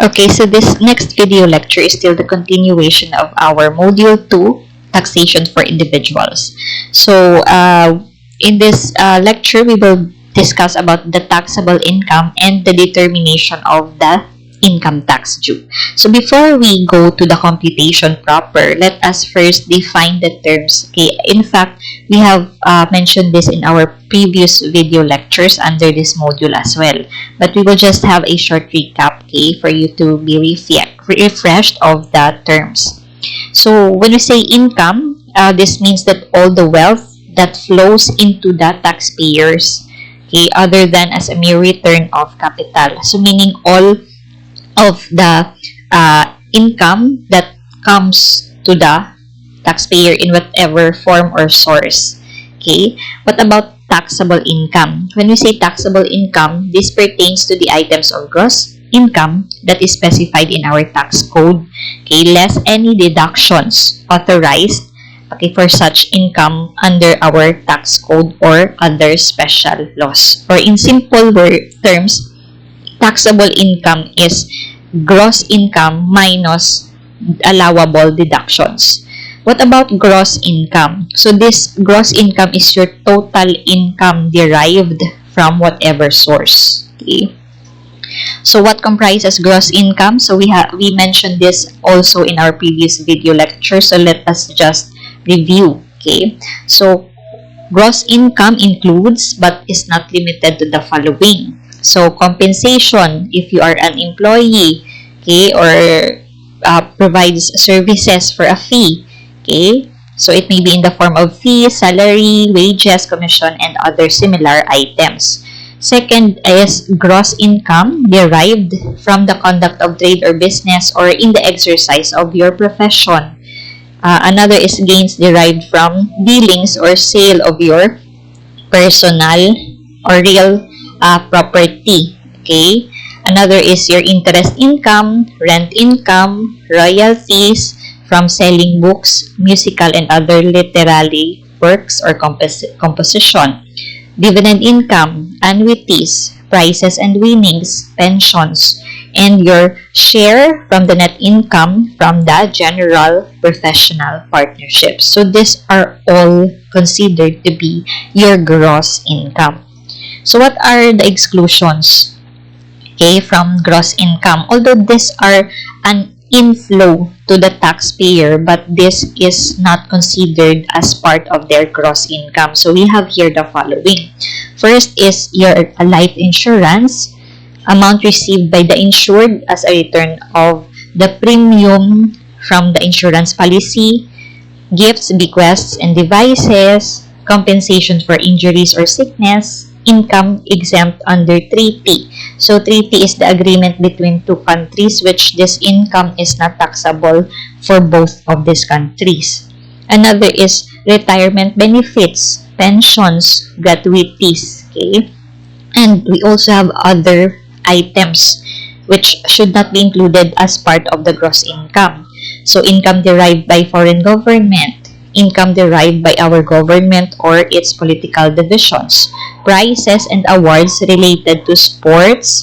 Okay, so this next video lecture is still the continuation of our Module 2, Taxation for Individuals. So, in this lecture, we will discuss about the taxable income and the determination of the income tax due. So, before we go to the computation proper, let us first define the terms. Okay, in fact, we have mentioned this in our previous video lectures under this module as well. But we will just have a short recap, okay, for you to be refreshed of the terms. So when we say income, this means that all the wealth that flows into the taxpayers, okay, other than as a mere return of capital. So meaning all of the income that comes to the taxpayer in whatever form or source. Okay, what about taxable income? When we say taxable income, this pertains to the items of gross income that is specified in our tax code, okay, less any deductions authorized, okay, for such income under our tax code or other special laws. Or in simple terms, taxable income is gross income minus allowable deductions. What about gross income? So this gross income is your total income derived from whatever source. Okay. So what comprises gross income? So we mentioned this also in our previous video lecture. So let us just review. Okay. So gross income includes but is not limited to the following. So compensation if you are an employee, okay, or provides services for a fee. Okay, so it may be in the form of fees, salary, wages, commission, and other similar items. Second is gross income derived from the conduct of trade or business or in the exercise of your profession. Another is gains derived from dealings or sale of your personal or real property. Okay, another is your interest income, rent income, royalties from selling books, musical and other literary works or composition, dividend income, annuities, prizes and winnings, pensions, and your share from the net income from the general professional partnerships. So these are all considered to be your gross income. So what are the exclusions, okay, from gross income? Although these are an inflow to the taxpayer, but this is not considered as part of their gross income. So we have here the following. First is your life insurance, amount received by the insured as a return of the premium from the insurance policy, gifts, bequests, and devices, compensation for injuries or sickness, income exempt under treaty. So treaty is the agreement between two countries which this income is not taxable for both of these countries. Another is retirement benefits, pensions, gratuities, okay? And we also have other items which should not be included as part of the gross income. So income derived by foreign government, income derived by our government or its political divisions, prizes and awards related to sports,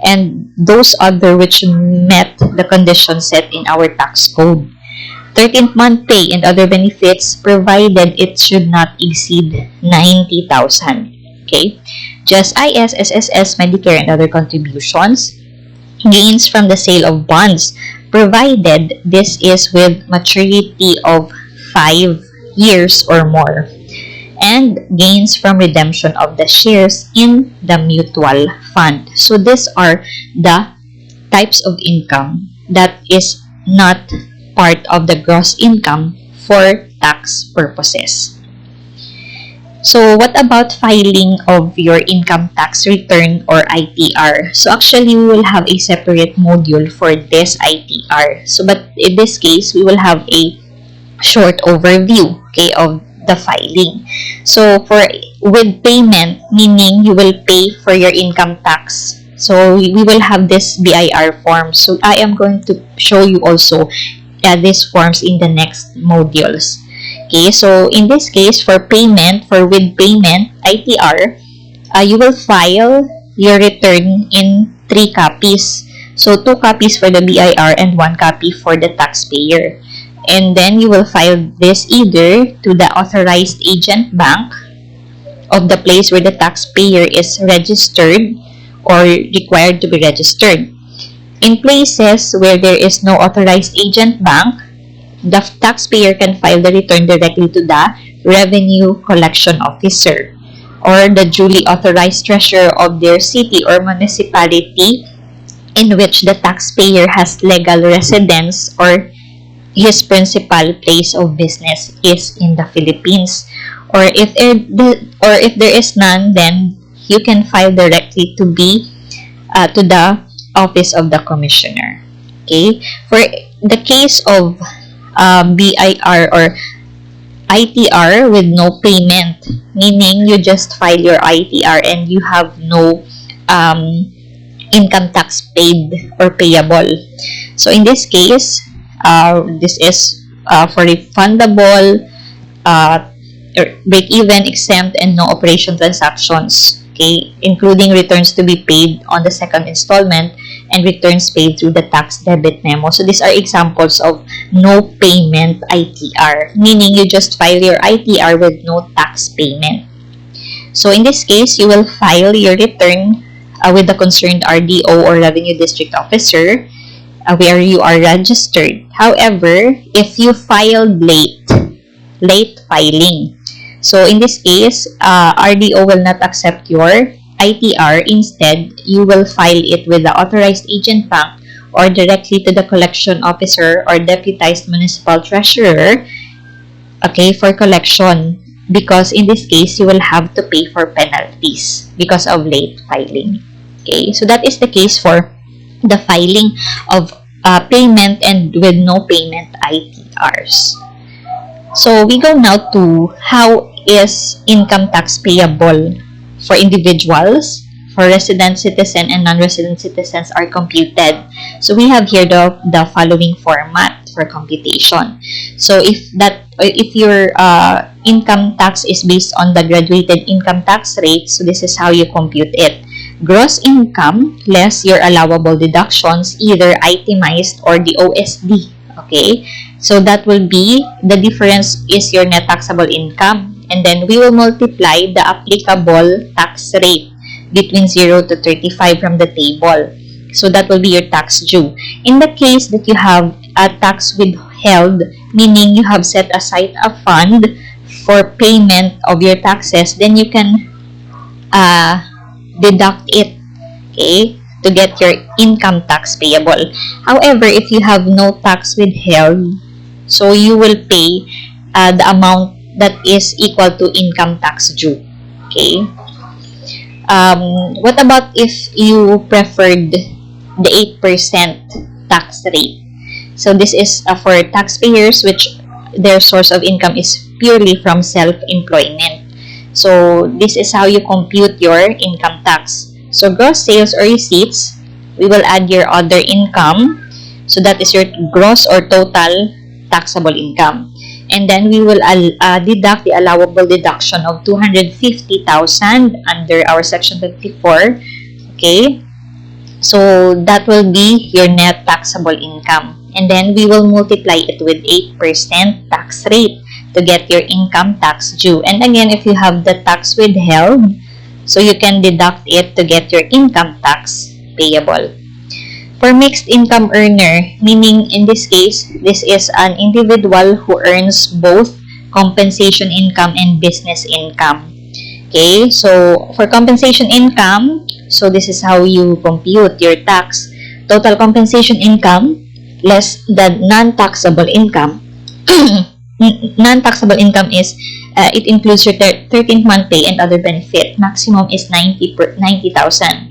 and those other which met the conditions set in our tax code. 13th month pay and other benefits provided it should not exceed 90,000. Okay? Just IS, SSS, Medicare, and other contributions. Gains from the sale of bonds provided this is with maturity of 5 years or more, and gains from redemption of the shares in the mutual fund. So these are the types of income that is not part of the gross income for tax purposes. So what about filing of your income tax return or ITR? So actually we will have a separate module for this ITR. So but in this case we will have a short overview, okay, of the filing. So for with payment, meaning you will pay for your income tax. So we will have this BIR form. So I am going to show you also these forms in the next modules. Okay, so in this case, for payment, for with payment, ITR, you will file your return in 3 copies. So 2 copies for the BIR and 1 copy for the taxpayer. And then you will file this either to the authorized agent bank of the place where the taxpayer is registered or required to be registered. In places where there is no authorized agent bank, the taxpayer can file the return directly to the revenue collection officer or the duly authorized treasurer of their city or municipality in which the taxpayer has legal residence or his principal place of business is in the Philippines. Or if there is none, then you can file directly to the office of the commissioner. Okay, for the case of BIR or ITR with no payment, meaning you just file your ITR and you have no income tax paid or payable. So in this case, this is for refundable, break-even, exempt, and no operation transactions, okay, including returns to be paid on the second installment and returns paid through the tax debit memo. So these are examples of no payment ITR, meaning you just file your ITR with no tax payment. So in this case, you will file your return with the concerned RDO or Revenue District Officer where you are registered. However, if you filed late filing, so in this case, RDO will not accept your ITR. Instead, you will file it with the authorized agent bank or directly to the collection officer or deputized municipal treasurer, okay, for collection, because in this case, you will have to pay for penalties because of late filing. Okay, so that is the case for the filing of payment and with no payment ITRs. So we go now to how is income tax payable for individuals, for resident citizen and non-resident citizens are computed. So we have here the following format for computation. So if your income tax is based on the graduated income tax rate, so this is how you compute it. Gross income less your allowable deductions, either itemized or the OSD. Okay, so that will be the difference is your net taxable income, and then we will multiply the applicable tax rate between 0 to 35 from the table. So that will be your tax due. In the case that you have a tax withheld, meaning you have set aside a fund for payment of your taxes, then you can deduct it, okay, to get your income tax payable. However, if you have no tax withheld, so you will pay the amount that is equal to income tax due. Okay. What about if you preferred the 8% tax rate? So this is for taxpayers which their source of income is purely from self-employment. So this is how you compute your income tax. So gross sales or receipts, we will add your other income. So that is your gross or total taxable income. And then we will deduct the allowable deduction of 250,000 under our section 54. Okay. So that will be your net taxable income. And then we will multiply it with 8% tax rate to get your income tax due. And again, if you have the tax withheld, so you can deduct it to get your income tax payable. For mixed income earner, meaning in this case, this is an individual who earns both compensation income and business income. Okay, so for compensation income, so this is how you compute your tax. Total compensation income less the non-taxable income. Non-taxable income is, it includes your 13th month pay and other benefit. Maximum is 90,000.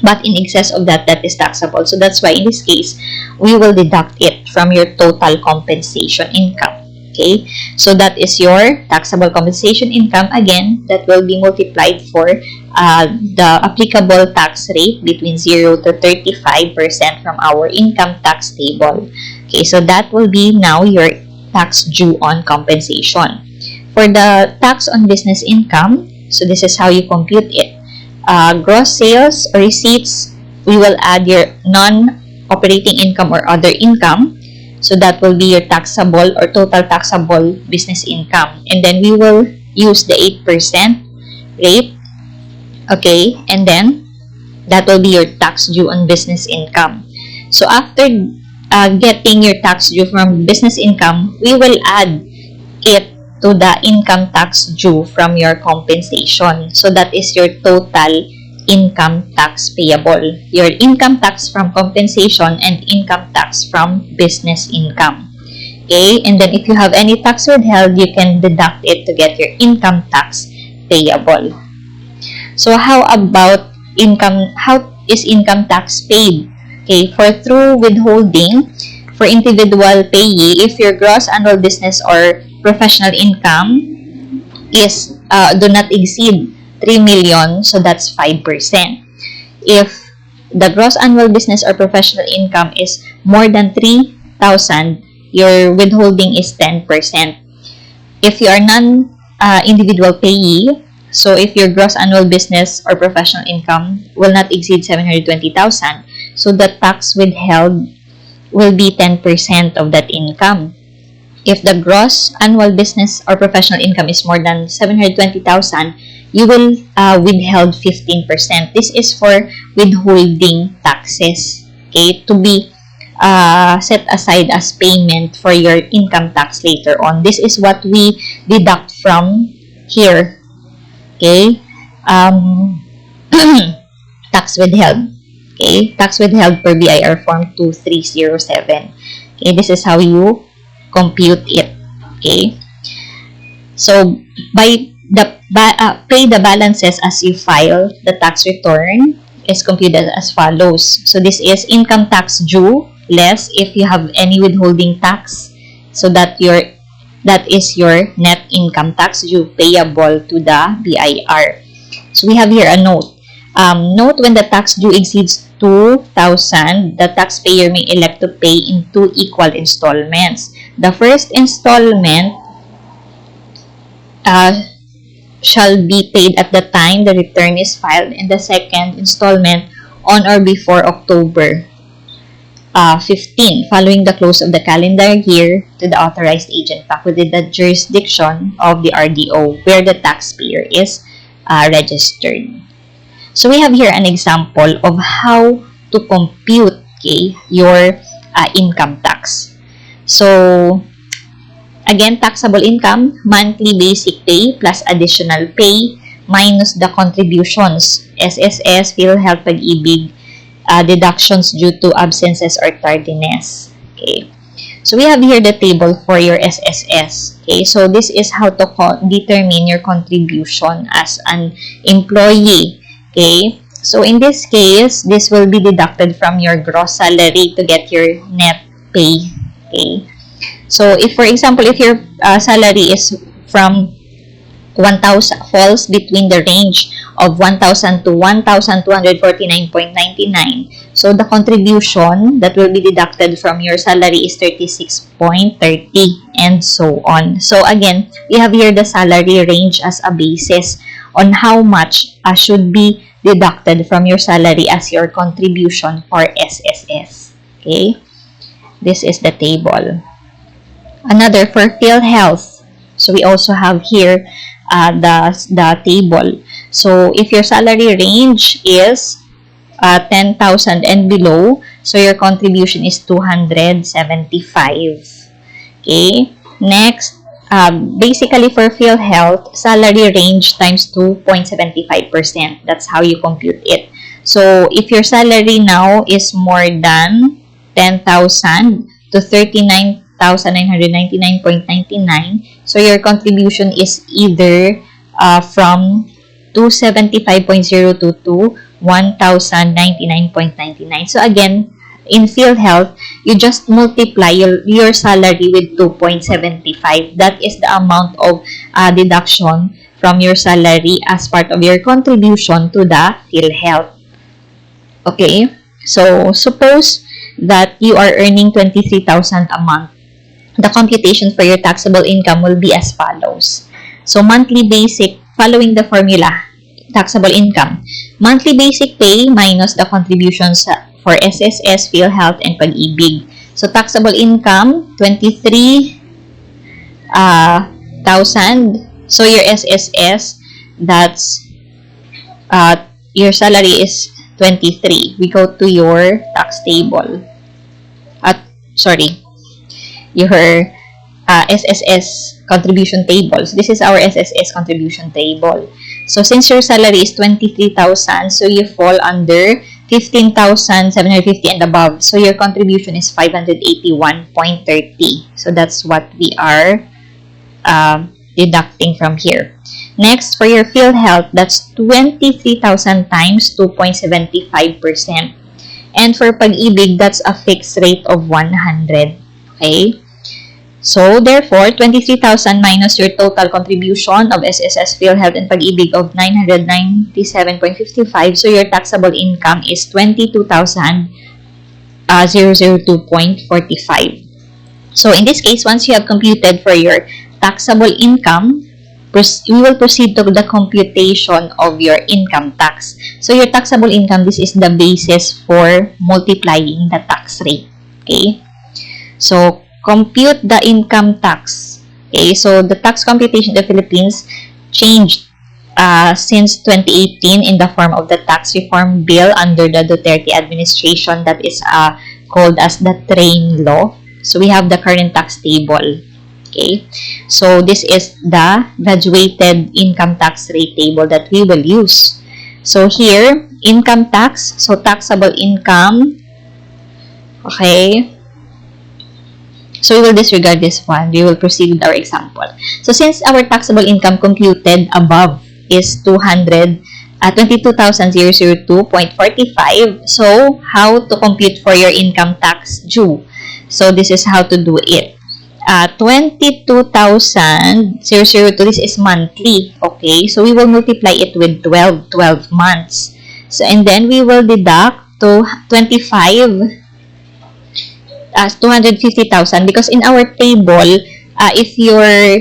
But in excess of that, that is taxable. So that's why in this case, we will deduct it from your total compensation income. Okay, so that is your taxable compensation income. Again, that will be multiplied for the applicable tax rate between 0 to 35% from our income tax table. Okay, so that will be now your tax due on compensation. For the tax on business income, so this is how you compute it. Gross sales or receipts, we will add your operating income or other income. So that will be your taxable or total taxable business income. And then we will use the 8% rate. Okay, and then that will be your tax due on business income. So after getting your tax due from business income, we will add it to the income tax due from your compensation. So that is your total income tax payable. Your income tax from compensation and income tax from business income. Okay, and then if you have any tax withheld, you can deduct it to get your income tax payable. So how about income? How is income tax paid? Okay, for through withholding, for individual payee, if your gross annual business or professional income is do not exceed 3 million, so that's 5%. If the gross annual business or professional income is more than 3,000, your withholding is 10%. If you are non-individual payee, so if your gross annual business or professional income will not exceed 720,000, so the tax withheld will be 10% of that income. If the gross annual business or professional income is more than 720,000, you will withheld 15%. This is for withholding taxes, okay, to be set aside as payment for your income tax later on. This is what we deduct from here, okay. Tax withheld, okay, tax withheld per BIR form 2307. Okay, this is how you compute it. Okay, so by the pay the balances as you file the tax return is computed as follows. So this is income tax due less if you have any withholding tax, so that is your net income tax due payable to the BIR. So we have here a note. Note, when the tax due exceeds 2,000, the taxpayer may elect to pay in 2 equal installments. The first installment shall be paid at the time the return is filed, and the second installment on or before October 15, following the close of the calendar year, to the authorized agent back within the jurisdiction of the RDO where the taxpayer is registered. So we have here an example of how to compute, okay, your income tax. So again, taxable income, monthly basic pay plus additional pay minus the contributions, SSS, PhilHealth, Pag-ibig, deductions due to absences or tardiness. Okay, so we have here the table for your SSS. Okay, so this is how to determine your contribution as an employee. Okay, so in this case, this will be deducted from your gross salary to get your net pay. Okay, so if, for example, if your salary is from 1,000, falls between the range of 1,000 to 1,249.99, so the contribution that will be deducted from your salary is 36.30, and so on. So again, we have here the salary range as a basis on how much should be deducted from your salary as your contribution for SSS. Okay, this is the table. Another for PhilHealth. So we also have here the table. So if your salary range is 10,000 and below, so your contribution is 275. Okay, next, basically for PhilHealth, salary range times 2.75%. That's how you compute it. So if your salary now is more than 10,000 to 39,999.99, so your contribution is either from 275.02 to 1,099.99. So again, in PhilHealth, you just multiply your salary with 2.75. That is the amount of deduction from your salary as part of your contribution to the PhilHealth. Okay, so suppose that you are earning 23,000 a month. The computation for your taxable income will be as follows. So monthly basic, following the formula, taxable income, monthly basic pay minus the contributions for SSS, PhilHealth, and Pag-ibig. So, taxable income, 23,000. So, your SSS, that's your salary is 23. We go to your tax table. Your SSS contribution tables. This is our SSS contribution table. So, since your salary is 23,000, so you fall under 15,750 and above. So, your contribution is 581.30. So, that's what we are deducting from here. Next, for your PhilHealth, that's 23,000 times 2.75%. And for Pag-ibig, that's a fixed rate of 100. Okay? So, therefore, 23,000 minus your total contribution of SSS, PhilHealth, and Pag-ibig of 997.55. So, your taxable income is 22,002.45. So, in this case, once you have computed for your taxable income, we will proceed to the computation of your income tax. So, your taxable income, this is the basis for multiplying the tax rate. Okay? So, compute the income tax. Okay? So, the tax computation in the Philippines changed since 2018 in the form of the tax reform bill under the Duterte administration that is called as the TRAIN law. So, we have the current tax table. Okay, so this is the graduated income tax rate table that we will use. So here, income tax, so taxable income. Okay, so we will disregard this one. We will proceed with our example. So since our taxable income computed above is 22,002.45, so how to compute for your income tax due? So this is how to do it. 22,002, this is monthly. Okay, so we will multiply it with 12 months. So, and then we will deduct to 25 as 250,000 because in our table, if your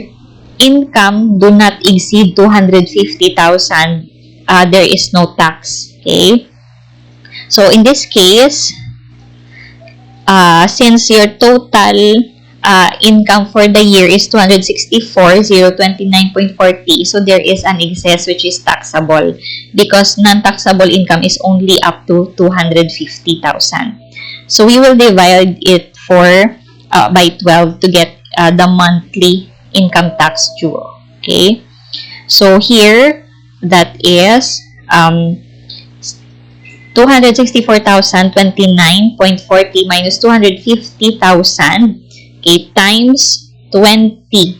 income do not exceed 250,000, there is no tax. Okay, so in this case, since your total income for the year is 264,029.40. So, there is an excess which is taxable because non-taxable income is only up to 250,000. So, we will divide it by 12 to get the monthly income tax due. Okay. So, here, that is 264,029.40 minus 250,000. Okay, times 20%.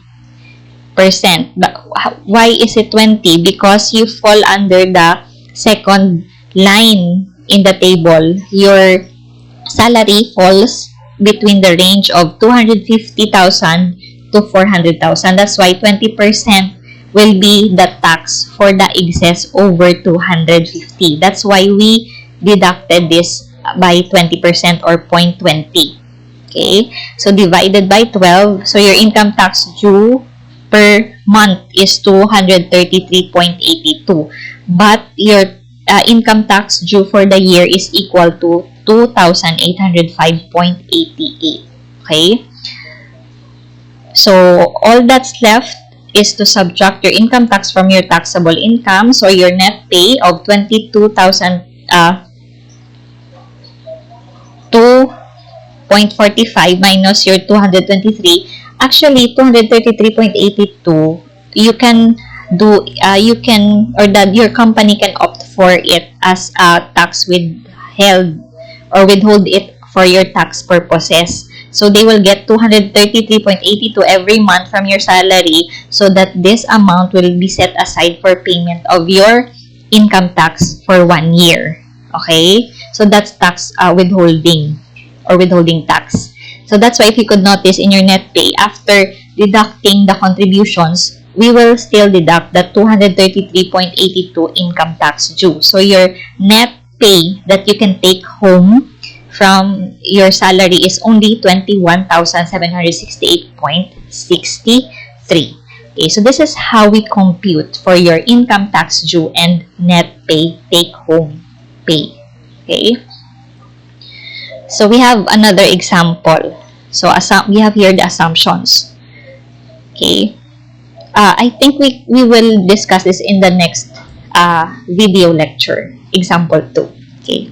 But why is it 20? Because you fall under the second line in the table. Your salary falls between the range of 250,000 to 400,000. That's why 20% will be the tax for the excess over 250. That's why we deducted this by 20% or 0.20. Okay, so divided by 12, so your income tax due per month is 233.82. But your income tax due for the year is equal to 2,805.88. Okay, so all that's left is to subtract your income tax from your taxable income. So your net pay of 22,000 2.45 minus your 223, actually 233.82, you can do your company can opt for it as a tax withheld or withhold it for your tax purposes. So they will get 233.82 every month from your salary, so that this amount will be set aside for payment of your income tax for 1 year. Okay, so that's tax withholding or withholding tax. So that's why if you could notice in your net pay, after deducting the contributions, we will still deduct the 233.82 income tax due. So your net pay that you can take home from your salary is only 21,768.63. Okay, so this is how we compute for your income tax due and net pay take home pay. Okay. So we have another example. So we have here the assumptions. Okay. I think we will discuss this in the next video lecture. Example 2. Okay.